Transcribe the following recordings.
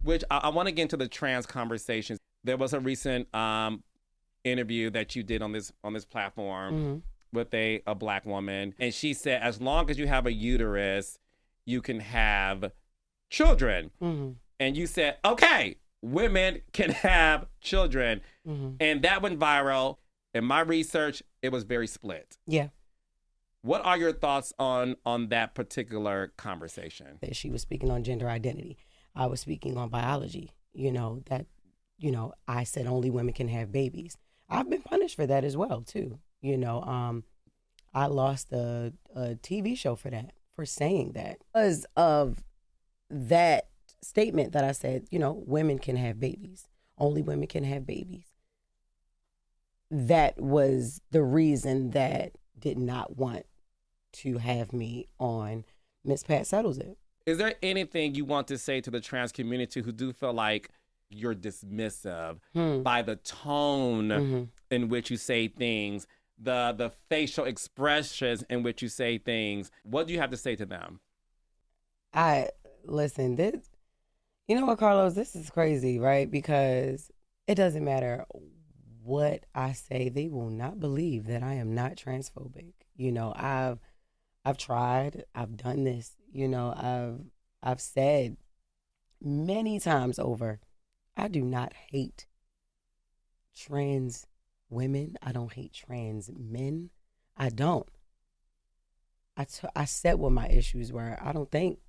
Which I want to get into the trans conversations. There was a recent interview that you did on this platform with a black woman, and she said, as long as you have a uterus, you can have children. And you said, okay, women can have children. And that went viral. In my research, it was very split. Yeah. What are your thoughts on that particular conversation? She was speaking on gender identity. I was speaking on biology. I said only women can have babies. I've been punished for that as well, too. I lost a TV show for saying that. Because of that statement that I said, women can have babies. Only women can have babies. That was the reason that did not want to have me on Miss Pat Settles It. Is there anything you want to say to the trans community who do feel like you're dismissive by the tone in which you say things, the facial expressions in which you say things? What do you have to say to them? Listen, you know what, Carlos, this is crazy, right? Because it doesn't matter what I say, they will not believe that I am not transphobic. I've tried, I've done this, I've said many times over, I do not hate trans women. I don't hate trans men. I don't. I said what my issues were. I don't think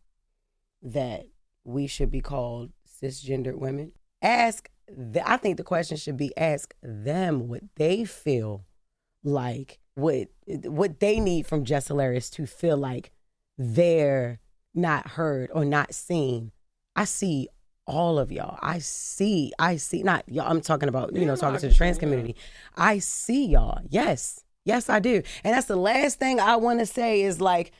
that we should be called cisgendered women. I think the question should be ask them what they feel like, what they need from Jess Hilarious to feel like they're not heard or not seen. I see all of y'all. I see, not y'all, I'm talking about, talking to the trans community. I see y'all. Yes, I do. And that's the last thing I want to say is like,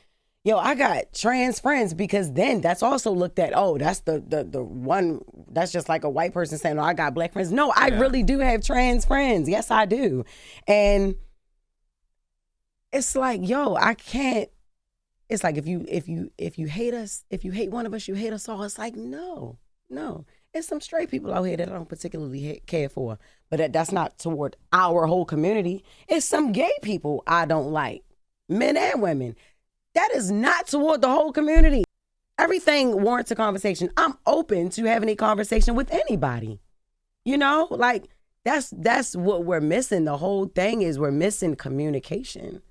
I got trans friends, because then that's also looked at, that's the one, that's just like a white person saying, I got black friends. No, I really do have trans friends. Yes, I do. And it's like, I can't, it's like if you hate us, if you hate one of us, you hate us all. It's like, no. It's some straight people out here that I don't particularly care for, but that's not toward our whole community. It's some gay people I don't like, men and women. That is not toward the whole community. Everything warrants a conversation. I'm open to having a conversation with anybody. Like that's what we're missing. The whole thing is we're missing communication.